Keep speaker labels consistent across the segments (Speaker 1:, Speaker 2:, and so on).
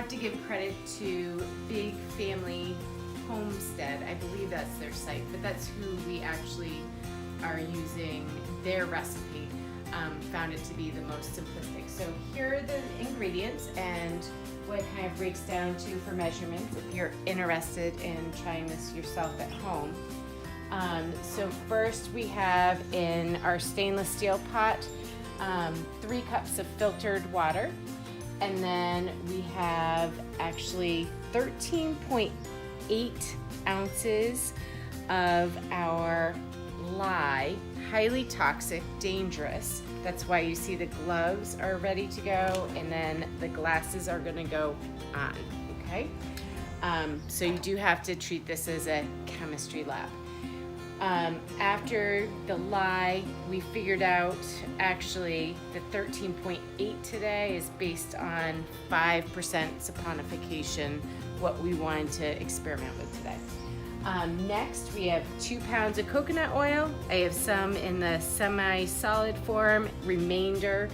Speaker 1: have to give credit to Big Family Homestead. I believe that's their site, but that's who we actually are using their recipe. Found it to be the most simplistic. So here are the ingredients and what kind of breaks down to for measurements if you're interested in trying this yourself at home. So first we have in our stainless steel pot 3 cups of filtered water, and then we have actually 13.8 ounces of our lye, highly toxic, dangerous. That's why you see the gloves are ready to go, and then the glasses are gonna go on, okay? So you do have to treat this as a chemistry lab. After the lye, we figured out actually the 13.8 today is based on 5% saponification, what we wanted to experiment with today. Next, we have 2 pounds of coconut oil. I have some in the semi-solid form, remainder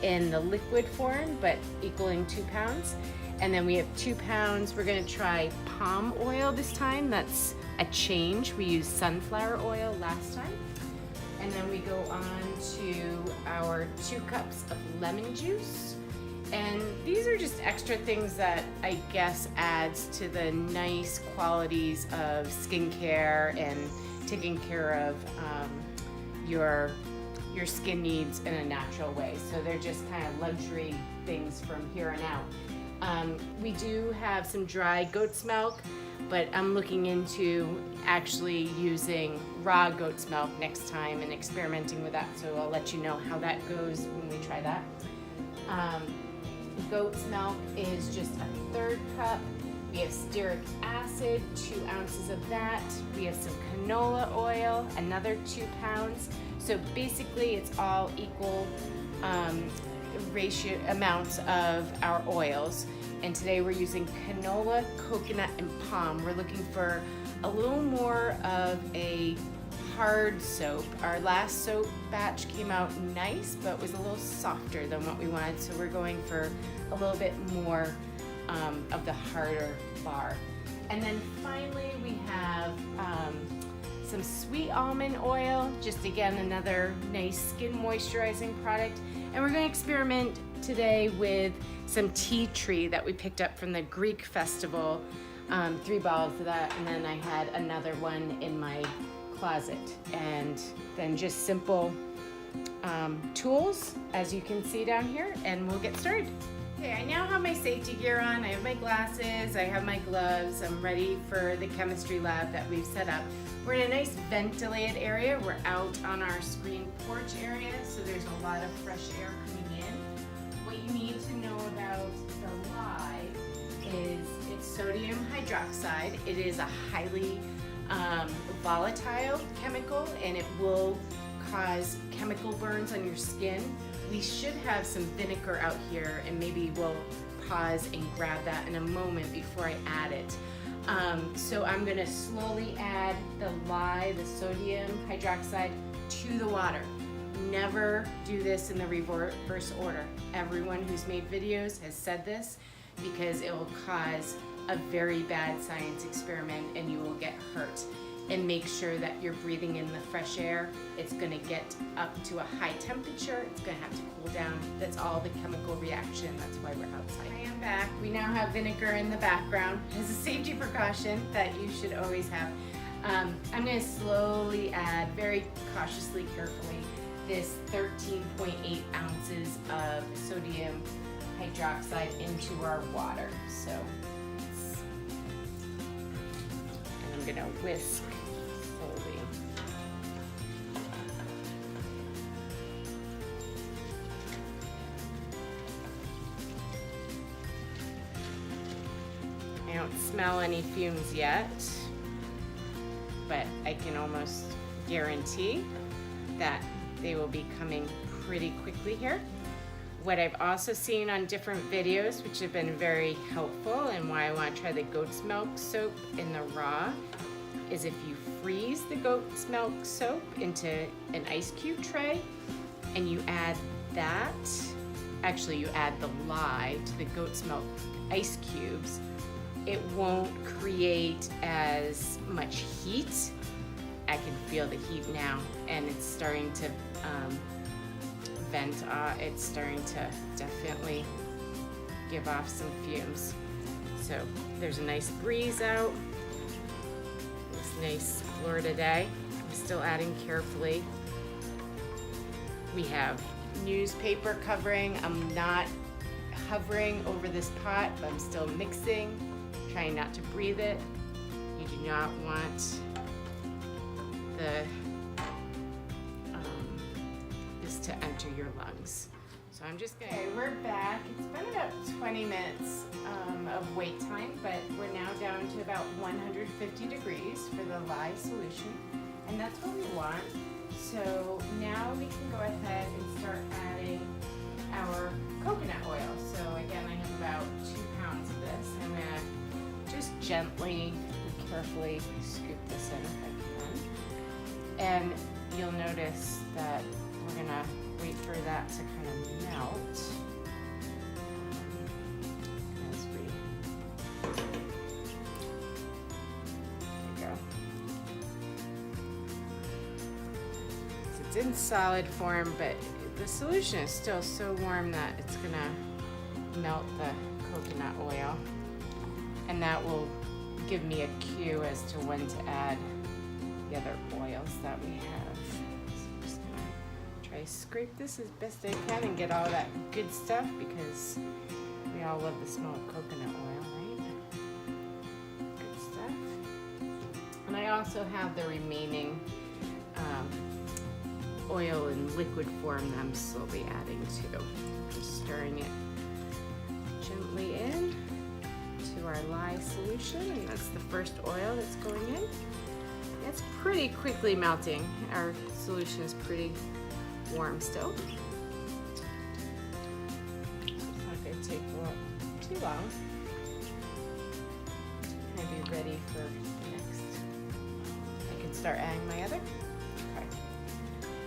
Speaker 1: in the liquid form, but equaling 2 pounds. And then we have 2 pounds. We're gonna try palm oil this time. That's a change. We used sunflower oil last time. And then we go on to our 2 cups of lemon juice. And these are just extra things that I guess adds to the nice qualities of skincare and taking care of your skin needs in a natural way. So they're just kind of luxury things from here on out. We do have some dry goat's milk, but I'm looking into actually using raw goat's milk next time and experimenting with that. So I'll let you know how that goes when we try that. Goat's milk is just a 1/3 cup. We have stearic acid, 2 ounces of that. We have some canola oil, another 2 pounds. So basically it's all equal ratio amounts of our oils. And today we're using canola, coconut, and palm. We're looking for a little more of a hard soap. Our last soap batch came out nice, but was a little softer than what we wanted. So we're going for a little bit more of the harder bar. And then finally we have some sweet almond oil, just again another nice skin moisturizing product. And we're going to experiment today with some tea tree that we picked up from the Greek festival. 3 bottles of that, and then I had another one in my closet. And then just simple tools, as you can see down here, and we'll get started. Okay, I now have my safety gear on. I have my glasses, I have my gloves. I'm ready for the chemistry lab that we've set up. We're in a nice ventilated area. We're out on our screen porch area, so there's a lot of fresh air coming in. What you need to know about the lye is it's sodium hydroxide. It is a highly volatile chemical, and it will cause chemical burns on your skin. We should have some vinegar out here, and maybe we'll pause and grab that in a moment before I add it. So I'm gonna slowly add the lye, the sodium hydroxide, to the water. Never do this in the reverse order. Everyone who's made videos has said this because it will cause a very bad science experiment and you will get hurt. And make sure that you're breathing in the fresh air. It's gonna get up to a high temperature. It's gonna have to cool down. That's all the chemical reaction. That's why we're outside. I am back. We now have vinegar in the background as a safety precaution that you should always have. I'm gonna slowly add, very cautiously, carefully, this 13.8 ounces of sodium hydroxide into our water. So, and I'm gonna whisk slowly. I don't smell any fumes yet, but I can almost guarantee that they will be coming pretty quickly here. What I've also seen on different videos, which have been very helpful and why I want to try the goat's milk soap in the raw, is if you freeze the goat's milk soap into an ice cube tray and you add that, actually you add the lye to the goat's milk ice cubes, it won't create as much heat. I can feel the heat now, and it's starting to vent. It's starting to definitely give off some fumes. So there's a nice breeze out. It's nice Florida day. I'm still adding carefully. We have newspaper covering. I'm not hovering over this pot, but I'm still mixing, trying not to breathe it. You do not want the this to enter your lungs. So I'm just gonna. Okay, we're back. It's been about 20 minutes of wait time, but we're now down to about 150 degrees for the lye solution, and that's what we want. So now we can go ahead and start adding our coconut oil. So again, I have about 2 pounds of this. I'm gonna just gently, carefully scoop this in if I can. And you'll notice that we're gonna wait for that to kind of melt. As we, there you go. So it's in solid form, but the solution is still so warm that it's gonna melt the coconut oil, and that will give me a cue as to when to add the other oils that we have. So I'm just gonna try to scrape this as best I can and get all that good stuff, because we all love the smell of coconut oil, right? Good stuff. And I also have the remaining oil in liquid form that I'm slowly adding to. Just stirring it gently in to our lye solution, and that's the first oil that's going in. It's pretty quickly melting. Our solution is pretty warm still. It's not going to take too long. I'll be ready for the next. I can start adding my other. Okay.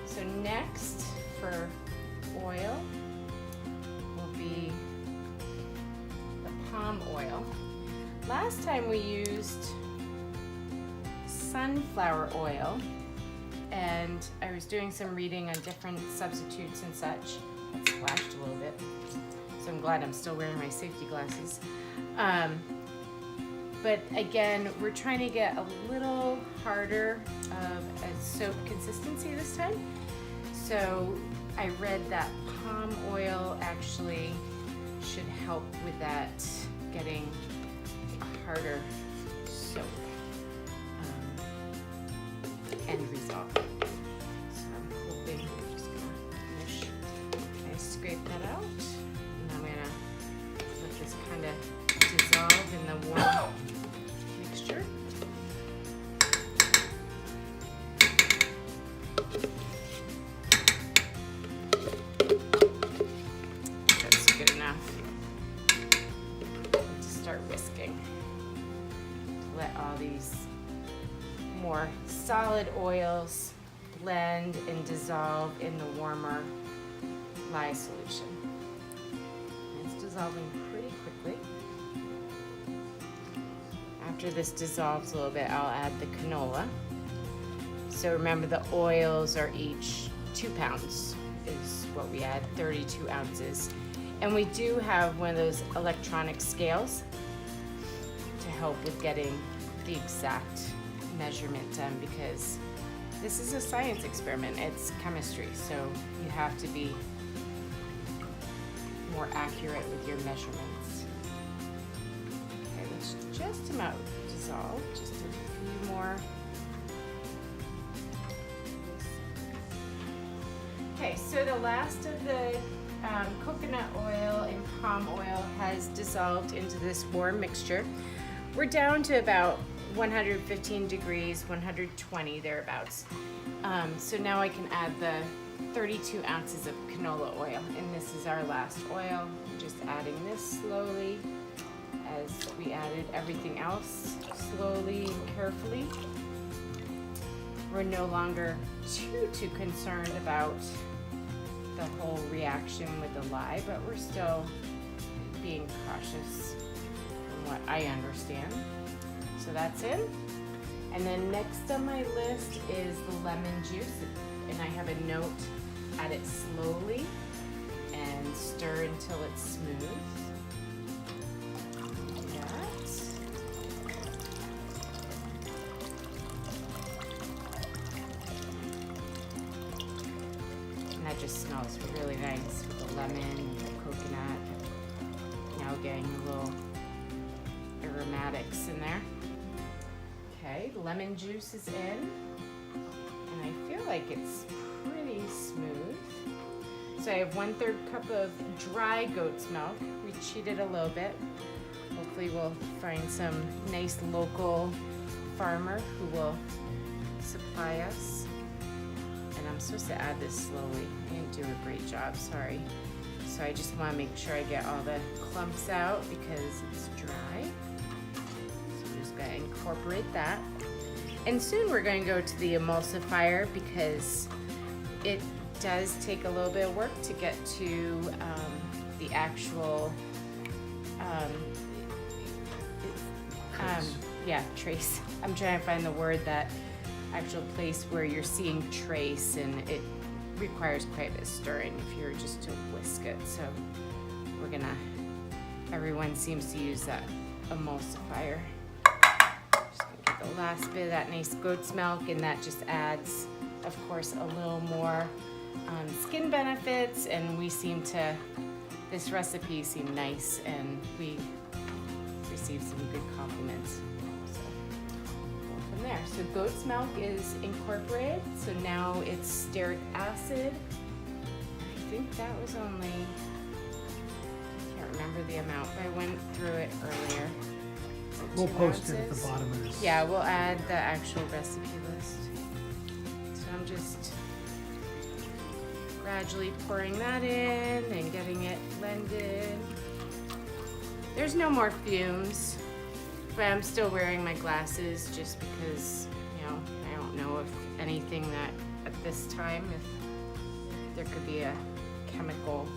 Speaker 1: So next for oil will be the palm oil. Last time we used sunflower oil, and I was doing some reading on different substitutes and such. It splashed a little bit, so I'm glad I'm still wearing my safety glasses. But again, we're trying to get a little harder of a soap consistency this time. So I read that palm oil actually should help with that, getting a harder soap end result. So I'm hoping we're just gonna finish. I scrape that out, and I'm gonna let this kind of dissolve in the warm mixture. That's good enough. Just start whisking to let all these more solid oils blend and dissolve in the warmer lye solution. And it's dissolving pretty quickly. After this dissolves a little bit, I'll add the canola. So remember, the oils are each 2 pounds is what we add, 32 ounces. And we do have one of those electronic scales to help with getting the exact measurement done, because this is a science experiment. It's chemistry, so you have to be more accurate with your measurements. Okay, let's just about dissolve. Just a few more. Okay, so the last of the coconut oil and palm oil has dissolved into this warm mixture. We're down to about 115 degrees, 120 thereabouts. So now I can add the 32 ounces of canola oil, and this is our last oil. I'm just adding this slowly as we added everything else, slowly and carefully. We're no longer too concerned about the whole reaction with the lye, but we're still being cautious from what I understand. So that's in. And then next on my list is the lemon juice. And I have a note, add it slowly and stir until it's smooth. Like that. And that just smells really nice with the lemon and the coconut. Now getting a little aromatics in there. Okay, lemon juice is in, and I feel like it's pretty smooth. So I have 1/3 cup of dry goat's milk. We cheated a little bit. Hopefully we'll find some nice local farmer who will supply us. And I'm supposed to add this slowly. I didn't do a great job, sorry. So I just want to make sure I get all the clumps out because it's dry. Going to incorporate that, and soon we're going to go to the emulsifier because it does take a little bit of work to get to the actual trace. I'm trying to find the word, that actual place where you're seeing trace, and it requires quite a bit of stirring if you're just to whisk it. So everyone seems to use that emulsifier. The last bit of that nice goat's milk, and that just adds, of course, a little more skin benefits, and this recipe seemed nice, and we received some good compliments. So go from there. So goat's milk is incorporated, so now it's stearic acid. I think that was only, I can't remember the amount, but I went through it earlier.
Speaker 2: We'll post it at the bottom of this.
Speaker 1: Yeah, we'll add the actual recipe list. So I'm just gradually pouring that in and getting it blended. There's no more fumes, but I'm still wearing my glasses just because, I don't know if anything that at this time, if there could be a chemical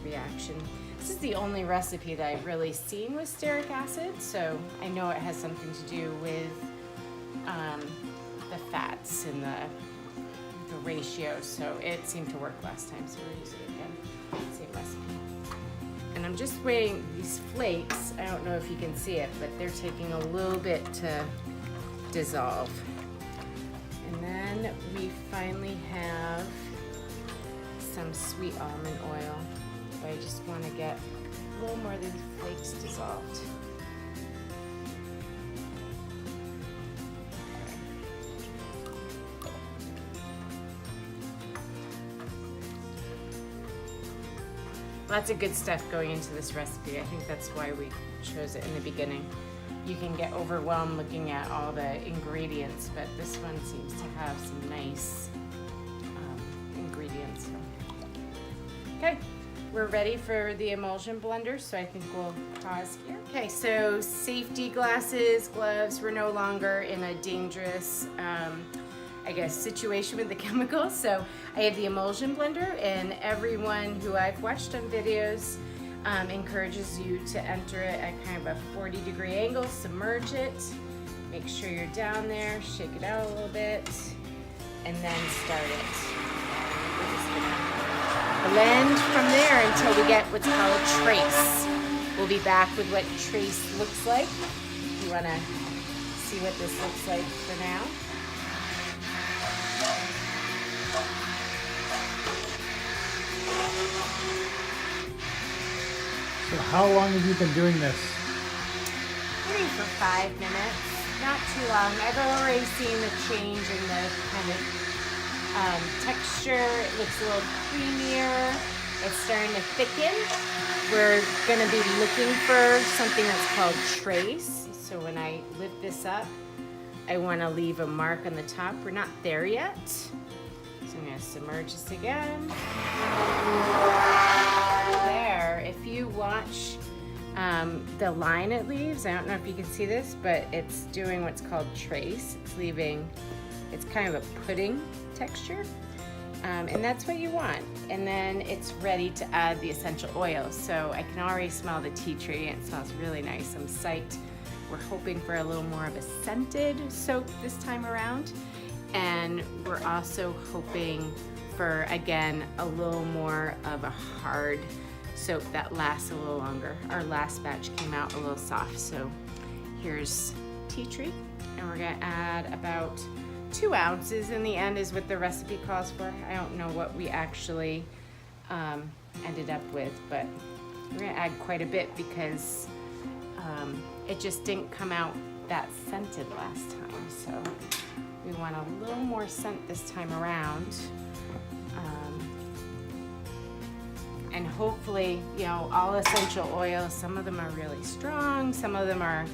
Speaker 1: reaction. This is the only recipe that I've really seen with stearic acid, so I know it has something to do with the fats and the ratio, so it seemed to work last time, so we're using it again, same recipe. And I'm just waiting, these flakes, I don't know if you can see it, but they're taking a little bit to dissolve. And then we finally have some sweet almond oil. But I just want to get a little more of these flakes dissolved. Lots of good stuff going into this recipe. I think that's why we chose it in the beginning. You can get overwhelmed looking at all the ingredients, but this one seems to have some nice ingredients. Okay. We're ready for the emulsion blender, so I think we'll pause here. Okay, so safety glasses, gloves. We're no longer in a dangerous, situation with the chemicals. So I have the emulsion blender, and everyone who I've watched on videos encourages you to enter it at kind of a 40-degree angle, submerge it, make sure you're down there, shake it out a little bit, and then start it. We're just gonna blend from there until we get what's called trace. We'll be back with what trace looks like. If you want to see what this looks like for now.
Speaker 2: So how long have you been doing this?
Speaker 1: Maybe for 5 minutes. Not too long. I've already seen the change in the kind of texture. It looks a little creamier. It's starting to thicken. We're going to be looking for something that's called trace. So when I lift this up, I want to leave a mark on the top. We're not there yet. So I'm going to submerge this again. There. If you watch the line it leaves, I don't know if you can see this, but it's doing what's called trace. It's kind of a pudding texture. And that's what you want. And then it's ready to add the essential oils. So I can already smell the tea tree, and it smells really nice. I'm psyched. We're hoping for a little more of a scented soap this time around. And we're also hoping for, again, a little more of a hard soap that lasts a little longer. Our last batch came out a little soft. So here's tea tree, and we're gonna add about 2 ounces in the end is what the recipe calls for. I don't know what we actually ended up with, but we're gonna add quite a bit because it just didn't come out that scented last time. So we want a little more scent this time around. And hopefully, you know, all essential oils, some of them are really strong, some of them are,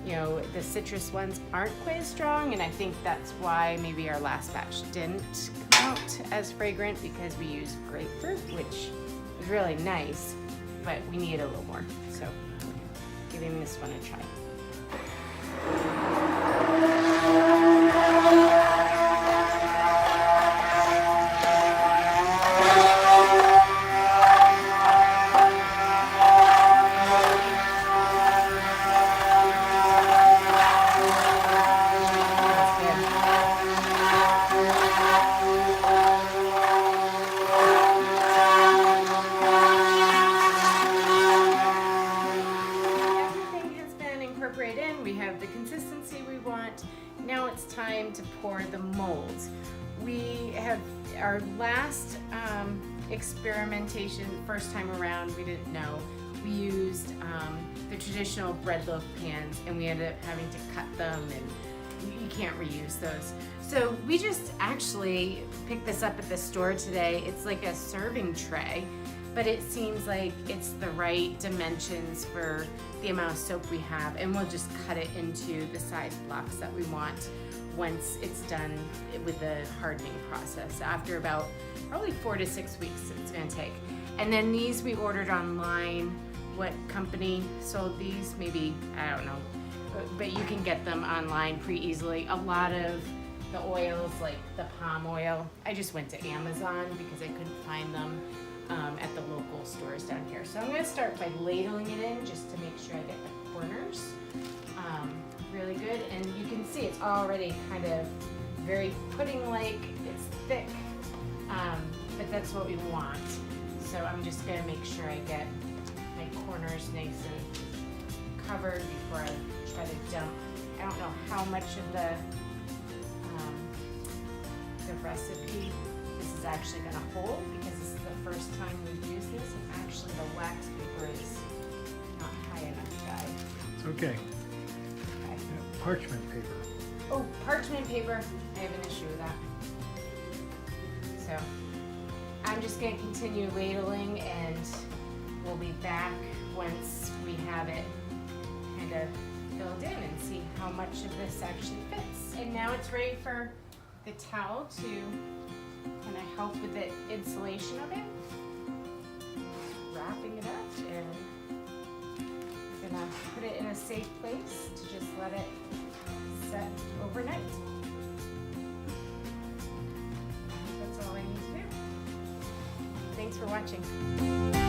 Speaker 1: you know, the citrus ones aren't quite as strong, and I think that's why maybe our last batch didn't come out as fragrant, because we used grapefruit, which is really nice, but we need a little more. So giving this one a try. We have the consistency we want. Now it's time to pour the molds. We have our last experimentation, first time around, we didn't know. We used the traditional bread loaf pans, and we ended up having to cut them, and you can't reuse those. So we just actually picked this up at the store today. It's like a serving tray, but it seems like it's the right dimensions for the amount of soap we have, and we'll just cut it into the size blocks that we want once it's done with the hardening process. After about probably 4 to 6 weeks it's gonna take. And then these we ordered online. What company sold these? Maybe, I don't know, but you can get them online pretty easily. A lot of the oils, like the palm oil, I just went to Amazon because I couldn't find them at the local stores down here. So I'm going to start by ladling it in just to make sure I get the corners really good. And you can see it's already kind of very pudding-like. It's thick, but that's what we want. So I'm just going to make sure I get my corners nice and covered before I try to dump. I don't know how much of the recipe this is actually going to hold, because this is the first time we've used this, and actually the wax paper is not high enough, guys.
Speaker 2: It's okay.
Speaker 1: Okay.
Speaker 2: Yeah, parchment paper.
Speaker 1: Oh, parchment paper. I have an issue with that. So I'm just going to continue ladling, and we'll be back once we have it kind of filled in and see how much of this actually fits. And now it's ready for the towel to kind of help with the insulation of it. Wrapping it up, and we're gonna put it in a safe place to just let it set overnight. That's all I need to do. Thanks for watching.